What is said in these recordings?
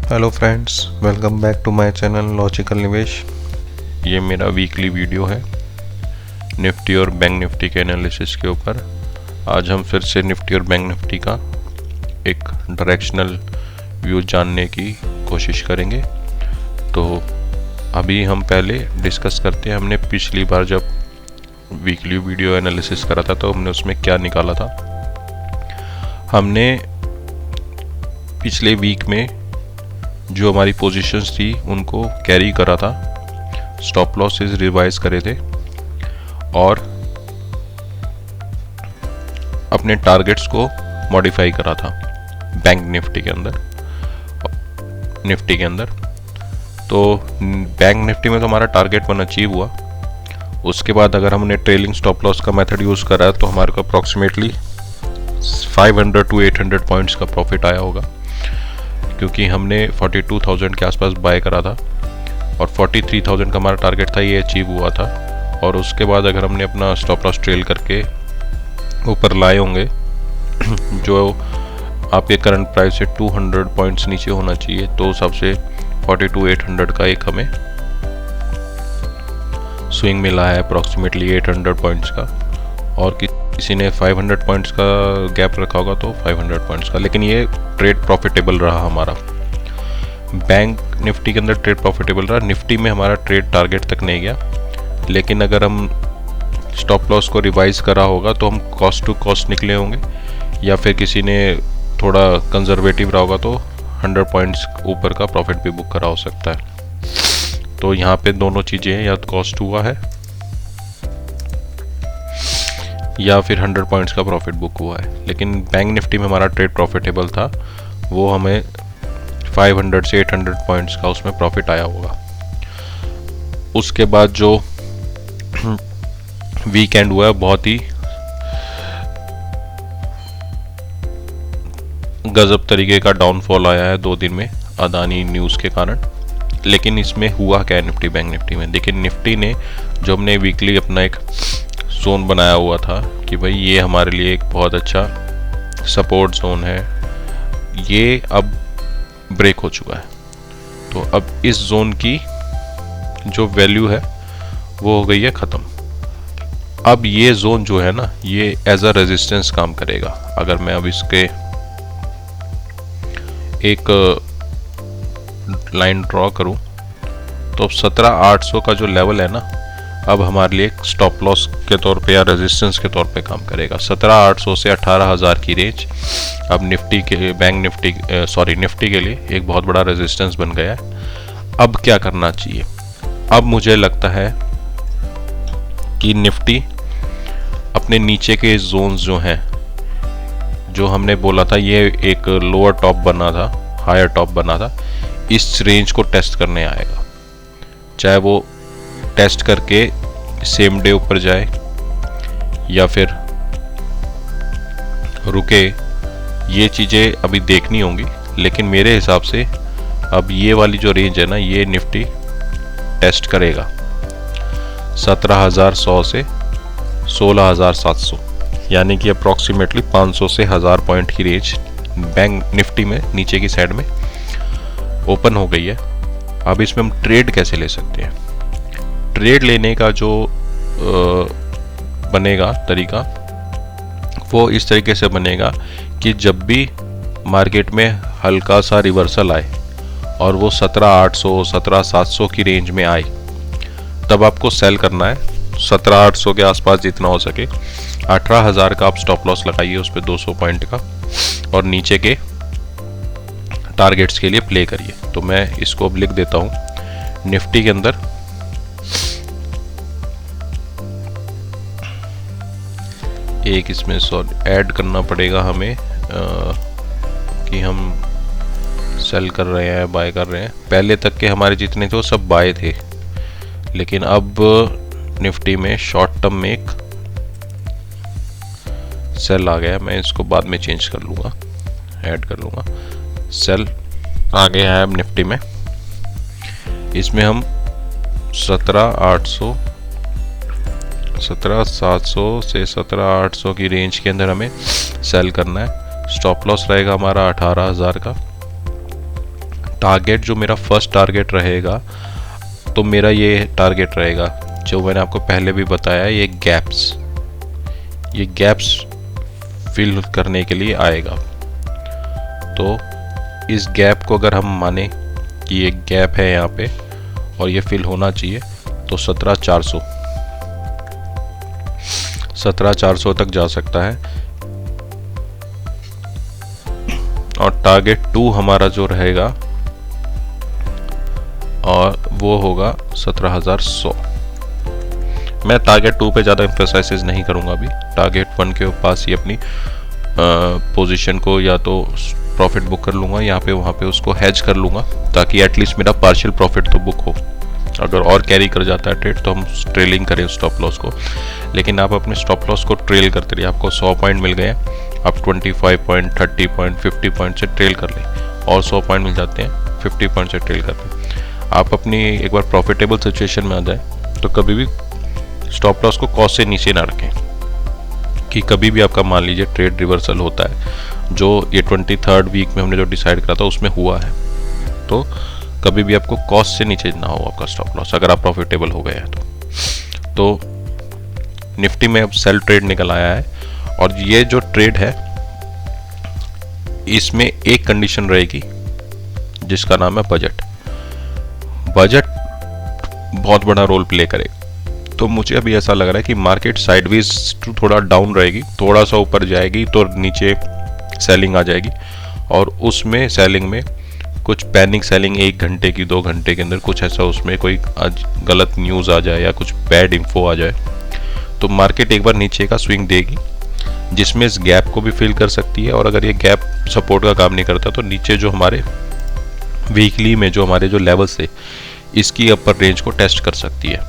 Hello friends, welcome back to my channel logical निवेश। ये मेरा वीकली वीडियो है निफ्टी और बैंक निफ्टी के एनालिसिस के ऊपर। आज हम फिर से निफ्टी और बैंक निफ्टी का एक डायरेक्शनल व्यू जानने की कोशिश करेंगे। तो अभी हम पहले डिस्कस करते हैं, हमने पिछली बार जब वीकली वीडियो एनालिसिस करा था तो हमने उसमें क्या निकाला था। हमने पिछले वीक में जो हमारी पोजीशंस थी उनको कैरी करा था, स्टॉप लॉसेस रिवाइज करे थे और अपने टारगेट्स को मॉडिफाई करा था बैंक निफ्टी के अंदर। तो बैंक निफ्टी में तो हमारा टारगेट 1 अचीव हुआ। उसके बाद अगर हमने ट्रेलिंग स्टॉप लॉस का मेथड यूज़ करा है तो हमारे को अप्रॉक्सीमेटली 500 to 800 पॉइंट्स का प्रॉफिट आया होगा, क्योंकि हमने 42,000 के आसपास बाय करा था और 43,000 का हमारा टारगेट था, ये अचीव हुआ था। और उसके बाद अगर हमने अपना स्टॉप लॉस ट्रेल करके ऊपर लाए होंगे जो आपके करंट प्राइस से 200 पॉइंट्स नीचे होना चाहिए, तो सबसे 42,800 का एक हमें स्विंग मिला है अप्रॉक्सीमेटली 800 पॉइंट्स का। और किसी ने 500 पॉइंट्स का गैप रखा होगा तो 500 पॉइंट्स का, लेकिन ये ट्रेड प्रॉफिटेबल रहा हमारा। बैंक निफ्टी के अंदर ट्रेड प्रॉफिटेबल रहा, निफ्टी में हमारा ट्रेड टारगेट तक नहीं गया। लेकिन अगर हम स्टॉप लॉस को रिवाइज करा होगा तो हम कॉस्ट टू कॉस्ट निकले होंगे, या फिर किसी ने थोड़ा कंजर्वेटिव रहा होगा तो 100 पॉइंट्स ऊपर का प्रॉफिट भी बुक करा हो सकता है। तो यहाँ पे दोनों चीज़ें हैं, या तो कॉस्ट हुआ है या फिर 100 पॉइंट्स का प्रॉफिट बुक हुआ है। लेकिन बैंक निफ्टी में हमारा ट्रेड प्रॉफिटेबल था, वो हमें 500 से 800 पॉइंट्स का उसमें प्रॉफिट आया होगा। उसके बाद जो वीकेंड हुआ है बहुत ही गजब तरीके का डाउनफॉल आया है 2 दिन में अदानी न्यूज़ के कारण। लेकिन इसमें हुआ क्या है निफ्टी बैंक निफ्टी में? देखिए, निफ्टी ने जो हमने वीकली अपना एक जोन बनाया हुआ था कि भाई ये हमारे लिए एक बहुत अच्छा सपोर्ट जोन है, ये अब ब्रेक हो चुका है। तो अब इस जोन की जो वैल्यू है वो हो गई है ख़त्म। अब ये जोन जो है ना, ये एज अ रेजिस्टेंस काम करेगा। अगर मैं अब इसके एक लाइन ड्रॉ करूं तो 17,800 का जो लेवल है ना, अब हमारे लिए एक स्टॉप लॉस के तौर पे या रेजिस्टेंस के तौर पे काम करेगा। 17,800 से 18,000 की रेंज अब निफ्टी के निफ्टी के लिए एक बहुत बड़ा रेजिस्टेंस बन गया है। अब क्या करना चाहिए? अब मुझे लगता है कि निफ्टी अपने नीचे के जोन्स जो हैं, जो हमने बोला था ये एक लोअर टॉप बना था, हायर टॉप बना था, इस रेंज को टेस्ट करने आएगा। चाहे वो टेस्ट करके सेम डे ऊपर जाए या फिर रुके, ये चीज़ें अभी देखनी होंगी। लेकिन मेरे हिसाब से अब ये वाली जो रेंज है ना, ये निफ्टी टेस्ट करेगा 17,100 से 16,700, यानी कि अप्रॉक्सीमेटली 500 से 1000 पॉइंट की रेंज बैंक निफ्टी में नीचे की साइड में ओपन हो गई है। अब इसमें हम ट्रेड कैसे ले सकते हैं? ट्रेड लेने का जो बनेगा तरीका वो इस तरीके से बनेगा कि जब भी मार्केट में हल्का सा रिवर्सल आए और वो 17,800 17,700 की रेंज में आए, तब आपको सेल करना है 17,800 के आसपास जितना हो सके। 18,000 का आप स्टॉप लॉस लगाइए उस पर 200 पॉइंट का, और नीचे के टारगेट्स के लिए प्ले करिए। तो मैं इसको अब लिख देता हूँ निफ्टी के अंदर। एक इसमें ऐड करना पड़ेगा हमें कि हम सेल कर रहे हैं, बाय कर रहे हैं। पहले तक के हमारे जितने थे वो सब बाय थे, लेकिन अब निफ्टी में शॉर्ट टर्म में एक सेल आ गया। मैं इसको बाद में चेंज कर लूँगा, ऐड कर लूँगा। सेल आ गया है अब निफ्टी में। इसमें हम 17,700 से 17,800 की रेंज के अंदर हमें सेल करना है। स्टॉप लॉस रहेगा हमारा 18,000 का। टारगेट जो मेरा फर्स्ट टारगेट रहेगा, तो मेरा ये टारगेट रहेगा जो मैंने आपको पहले भी बताया, ये गैप्स फिल करने के लिए आएगा। तो इस गैप को अगर हम माने कि ये गैप है यहाँ पे और ये फिल होना चाहिए, तो 17,400 तक जा सकता है। और टारगेट 2 हमारा जो रहेगा और वो होगा 17,100। मैं टारगेट 2 पे ज़्यादा एम्फेसाइज नहीं करूँगा अभी। टारगेट 1 के पास ही अपनी पोजीशन को या तो प्रॉफिट बुक कर लूँगा, यहाँ पे वहाँ पे उसको हैज कर लूँगा, ताकि एटलीस्ट मेरा पार्शियल प्रॉफिट तो बुक हो। अगर और कैरी कर जाता है ट्रेड तो हम ट्रेलिंग करें स्टॉप लॉस को, लेकिन आप अपने स्टॉप लॉस को ट्रेल करते रहिए। आपको 100 पॉइंट मिल गए, आप 25 पॉइंट, 30 पॉइंट, 50 पॉइंट से ट्रेल कर लें, और 100 पॉइंट मिल जाते हैं 50 पॉइंट से ट्रेल कर लें। आप अपनी एक बार प्रॉफिटेबल सिचुएशन में आ जाए तो कभी भी स्टॉप लॉस को कॉस्ट से नीचे ना रखें, कि कभी भी आपका मान लीजिए ट्रेड रिवर्सल होता है, जो ये 23rd वीक में हमने जो डिसाइड करा था उसमें हुआ है, तो कभी भी आपको कॉस्ट से नीचे ना हो आपका स्टॉप लॉस, अगर आप प्रॉफिटेबल हो गए हैं तो निफ्टी में अब सेल ट्रेड निकल आया है। और ये जो ट्रेड है इसमें एक कंडीशन रहेगी जिसका नाम है बजट बहुत बड़ा रोल प्ले करेगा। तो मुझे अभी ऐसा लग रहा है कि मार्केट साइडवेज थोड़ा डाउन रहेगी, थोड़ा सा ऊपर जाएगी तो नीचे सेलिंग आ जाएगी, और उसमें सेलिंग में कुछ पैनिक सेलिंग 1 घंटे की 2 घंटे के अंदर कुछ ऐसा उसमें कोई गलत न्यूज़ आ जाए या कुछ बैड इन्फो आ जाए, तो मार्केट एक बार नीचे का स्विंग देगी, जिसमें इस गैप को भी फिल कर सकती है। और अगर ये गैप सपोर्ट का काम नहीं करता तो नीचे जो हमारे वीकली में जो हमारे जो लेवल्स थे इसकी अपर रेंज को टेस्ट कर सकती है।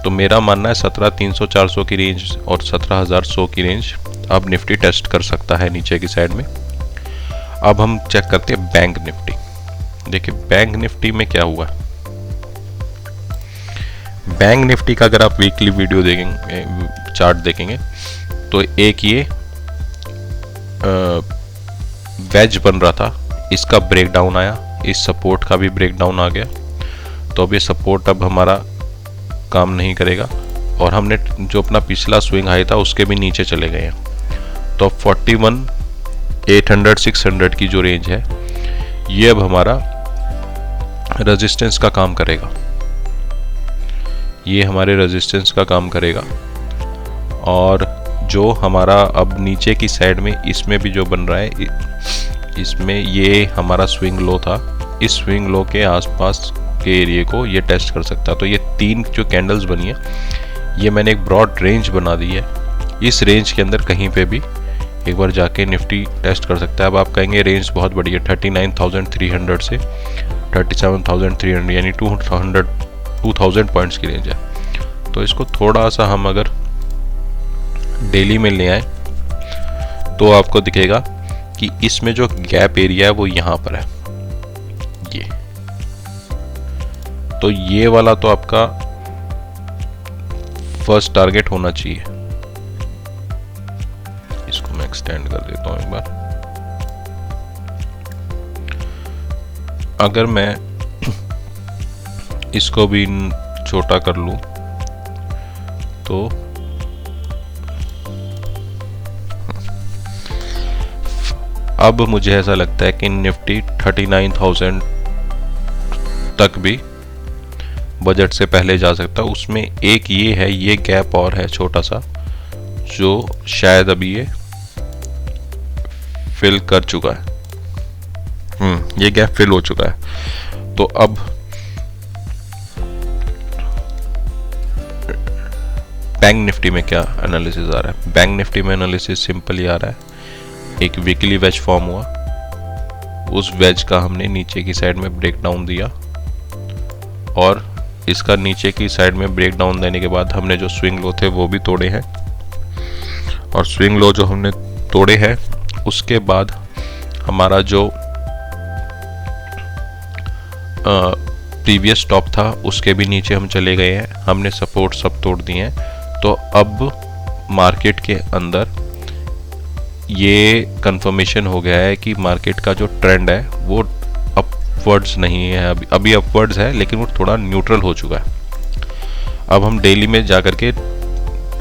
तो मेरा मानना है 17,300-400 की रेंज और 17,100 की रेंज अब निफ्टी टेस्ट कर सकता है नीचे की साइड में। अब हम चेक करते हैं बैंक निफ्टी। देखिए बैंक निफ्टी में क्या हुआ। बैंक निफ्टी का अगर आप वीकली वीडियो देखेंगे, चार्ट देखेंगे, तो एक ये वेज बन रहा था, इसका ब्रेकडाउन आया, इस सपोर्ट का भी ब्रेकडाउन आ गया। तो अब ये सपोर्ट अब हमारा काम नहीं करेगा, और हमने जो अपना पिछला स्विंग हाई था उसके भी नीचे चले गए हैं। तो 41,800-600 की जो रेंज है ये अब हमारा रेजिस्टेंस का काम करेगा, ये हमारे रेजिस्टेंस का काम करेगा। और जो हमारा अब नीचे की साइड में इसमें भी जो बन रहा है, इसमें ये हमारा स्विंग लो था, इस स्विंग लो के आसपास के एरिया को ये टेस्ट कर सकता है। तो ये 3 जो कैंडल्स बनी है, ये मैंने एक ब्रॉड रेंज बना दी है, इस रेंज के अंदर कहीं पे भी एक बार जाके निफ्टी टेस्ट कर सकता है। अब आप कहेंगे रेंज बहुत बड़ी है, 39,300 से 37,300 यानी 2,000 पॉइंट्स की रेंज है। तो इसको थोड़ा सा हम अगर डेली में ले आए तो आपको दिखेगा कि इसमें जो गैप एरिया है वो यहाँ पर है, ये तो ये वाला तो आपका फर्स्ट टारगेट होना चाहिए। इसको मैं एक्सटेंड कर देता हूं एक बार। अगर मैं इसको भी छोटा कर लूं तो अब मुझे ऐसा लगता है कि निफ्टी 39,000 तक भी बजट से पहले जा सकता है। उसमें एक ये है, ये गैप और है छोटा सा, जो शायद अभी ये फिल कर चुका है। ये गैप फिल हो चुका है। तो अब बैंक निफ्टी में क्या एनालिसिस आ रहा है? बैंक निफ्टी में एनालिसिस सिंपल ही आ रहा है, एक वीकली वेज फॉर्म हुआ, उस वेज का हमने नीचे की साइड में ब्रेक डाउन दिया, और इसका नीचे की साइड में ब्रेक डाउन देने के बाद हमने जो स्विंग लो थे वो भी तोड़े हैं, और स्विंग लो जो हमने तोड़े हैं उसके बाद हमारा जो प्रीवियस टॉप था उसके भी नीचे हम चले गए हैं, हमने सपोर्ट सब तोड़ दिए हैं। तो अब मार्केट के अंदर ये कंफर्मेशन हो गया है कि मार्केट का जो ट्रेंड है वो अब अपवर्ड्स नहीं है, अभी अपवर्ड्स है लेकिन वो थोड़ा न्यूट्रल हो चुका है। अब हम डेली में जाकर के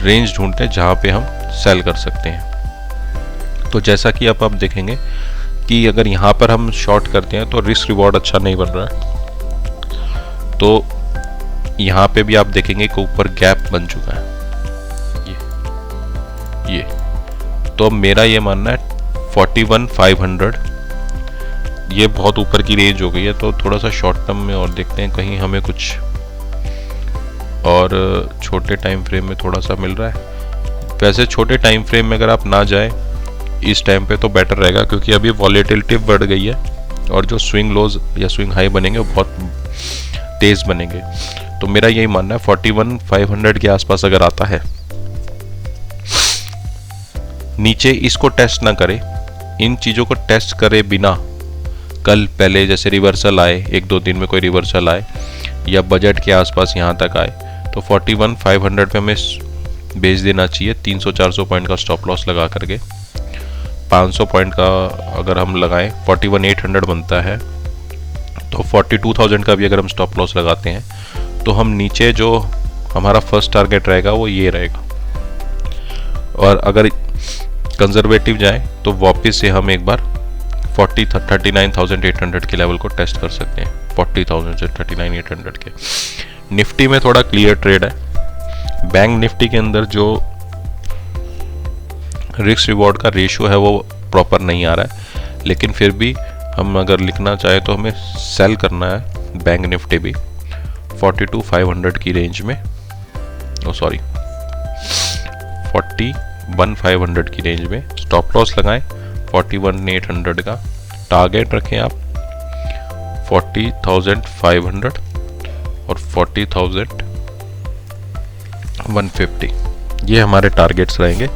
रेंज ढूंढते हैं जहाँ पे हम सेल कर सकते हैं। तो जैसा कि अब आप देखेंगे कि अगर यहाँ पर हम शॉर्ट करते हैं तो रिस्क रिवॉर्ड अच्छा नहीं बन रहा है। तो यहाँ पे भी आप देखेंगे कि ऊपर गैप बन चुका है ये। तो मेरा ये मानना है 41,500 ये बहुत ऊपर की रेंज हो गई है। तो थोड़ा सा शॉर्ट टर्म में और देखते हैं कहीं हमें कुछ और छोटे टाइम फ्रेम में थोड़ा सा मिल रहा है। वैसे छोटे टाइम फ्रेम में अगर आप ना जाएं इस टाइम पे तो बेटर रहेगा, क्योंकि अभी वॉलेटिलिटी बढ़ गई है और जो स्विंग लोज या स्विंग हाई बनेंगे वो बहुत तेज बनेंगे। तो मेरा यही मानना है 41,500 के आसपास अगर आता है, नीचे इसको टेस्ट ना करे, इन चीज़ों को टेस्ट करे बिना कल पहले जैसे रिवर्सल आए, 1-2 दिन में कोई रिवर्सल आए या बजट के आसपास यहाँ तक आए, तो 41,500 पे हमें बेच देना चाहिए। 300-400 पॉइंट का स्टॉप लॉस लगा करके 500 पॉइंट का अगर हम लगाएं 41,800 बनता है, तो 42,000 का भी अगर हम स्टॉप लॉस लगाते हैं तो हम नीचे जो हमारा फर्स्ट टारगेट रहेगा वो ये रहेगा। और अगर कंजर्वेटिव जाएं तो वापस से हम एक बार 39,800 के लेवल को टेस्ट कर सकते हैं। 40,000 से 39,800 के। निफ्टी में थोड़ा क्लियर ट्रेड है। बैंक निफ्टी के अंदर जो रिस्क रिवॉर्ड का रेशियो है वो प्रॉपर नहीं आ रहा है, लेकिन फिर भी हम अगर लिखना चाहे तो हमें सेल करना है बैंक निफ्टी भी 42,500 की रेंज में, 41,500 की रेंज में स्टॉप लॉस लगाएं। 41,800 का टारगेट रखें आप 40,500 और 40,150, ये हमारे टारगेट्स रहेंगे।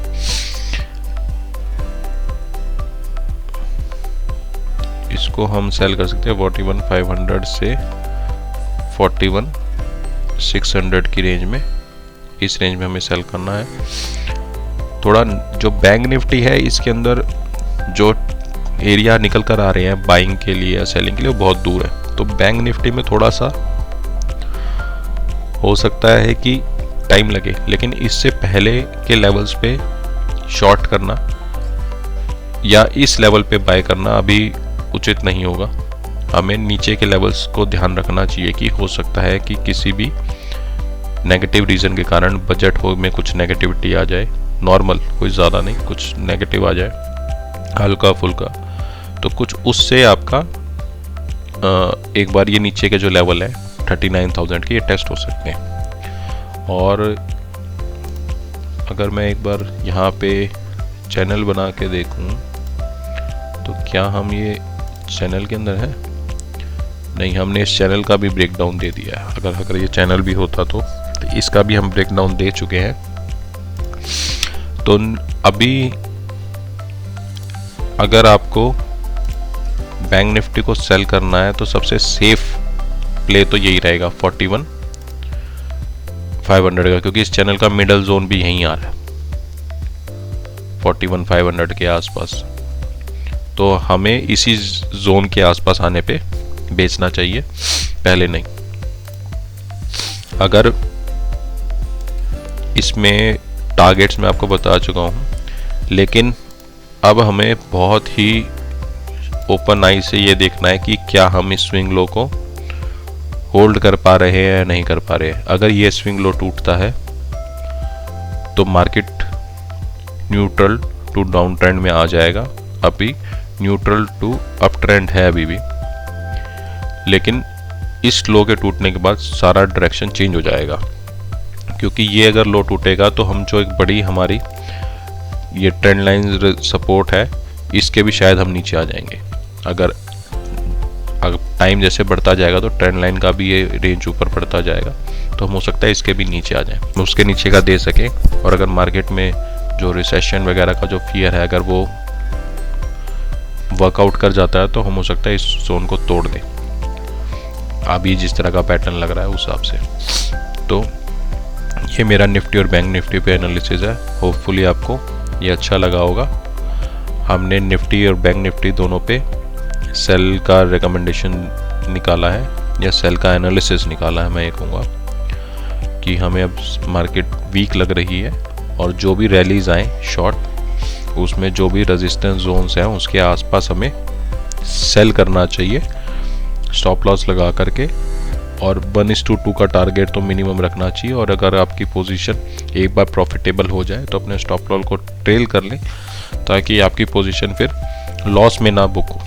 इसको हम सेल कर सकते हैं 41,500 से 41,600 की रेंज में। इस रेंज में हमें सेल करना है। थोड़ा जो बैंक निफ्टी है इसके अंदर जो एरिया निकल कर आ रहे हैं बाइंग के लिए या सेलिंग के लिए वो बहुत दूर है। तो बैंक निफ्टी में थोड़ा सा हो सकता है कि टाइम लगे, लेकिन इससे पहले के लेवल्स पे शॉर्ट करना या इस लेवल पे बाय करना अभी उचित नहीं होगा। हमें नीचे के लेवल्स को ध्यान रखना चाहिए कि हो सकता है कि किसी भी नेगेटिव रीज़न के कारण बजट हो में कुछ नेगेटिविटी आ जाए, नॉर्मल कोई ज़्यादा नहीं, कुछ नेगेटिव आ जाए हल्का फुल्का, तो कुछ उससे आपका एक बार ये नीचे के जो लेवल है 39,000 के ये टेस्ट हो सकते हैं। और अगर मैं एक बार यहाँ पे चैनल बना के देखूँ तो क्या हम ये चैनल के अंदर है? नहीं, हमने इस चैनल का भी ब्रेकडाउन दे दिया है। अगर ये चैनल भी होता तो इसका भी हम ब्रेकडाउन दे चुके हैं। तो अभी अगर आपको बैंक निफ्टी को सेल करना है तो सबसे सेफ प्ले तो यही रहेगा 41,500 का, क्योंकि इस चैनल का मिडल जोन भी यहीं आ रहा है 41,500 के आसपास। तो हमें इसी जोन के आसपास आने पे बेचना चाहिए, पहले नहीं। अगर इसमें टारगेट्स मैं आपको बता चुका हूँ, लेकिन अब हमें बहुत ही ओपन आई से ये देखना है कि क्या हम इस स्विंग लो को होल्ड कर पा रहे हैं या नहीं कर पा रहे हैं। अगर ये स्विंग लो टूटता है तो market neutral to down trend में आ जाएगा। अभी न्यूट्रल टू अप ट्रेंड है अभी भी, लेकिन इस लो के टूटने के बाद सारा डायरेक्शन चेंज हो जाएगा, क्योंकि ये अगर लो टूटेगा तो हम जो एक बड़ी हमारी ये ट्रेंड लाइन सपोर्ट है इसके भी शायद हम नीचे आ जाएंगे। अगर टाइम जैसे बढ़ता जाएगा तो ट्रेंड लाइन का भी ये रेंज ऊपर बढ़ता जाएगा, तो हम हो सकता है इसके भी नीचे आ जाएं, उसके नीचे का दे सकें। और अगर मार्केट में जो रिसेशन वगैरह का जो फियर है अगर वो वर्कआउट कर जाता है तो हम हो सकता है इस जोन को तोड़ दें। अभी जिस तरह का पैटर्न लग रहा है उस हिसाब से। तो ये मेरा निफ्टी और बैंक निफ्टी पे एनालिसिस है। होपफुली आपको ये अच्छा लगा होगा। हमने निफ्टी और बैंक निफ्टी दोनों पे सेल का रिकमेंडेशन चार्ट निकाला है या सेल का एनालिसिस निकाला है, मैं ये कहूँगा कि हमें अब मार्केट वीक लग रही है और जो भी रैलीज आए शॉर्ट, उसमें जो भी रेजिस्टेंस जोन्स हैं उसके आसपास हमें सेल करना चाहिए स्टॉप लॉस लगा करके, और 1:2 का टारगेट तो मिनिमम रखना चाहिए। और अगर आपकी पोजीशन एक बार प्रॉफिटेबल हो जाए तो अपने स्टॉप लॉस को ट्रेल कर लें ताकि आपकी पोजीशन फिर लॉस में ना बुक हो।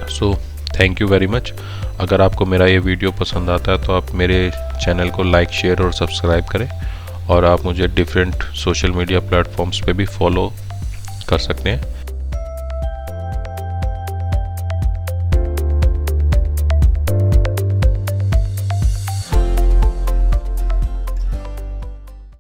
So thank you very much. अगर आपको मेरा ये वीडियो पसंद आता है तो आप मेरे चैनल को लाइक, शेयर और सब्सक्राइब करें, और आप मुझे डिफरेंट सोशल मीडिया प्लेटफॉर्म्स पे भी फॉलो कर सकते हैं।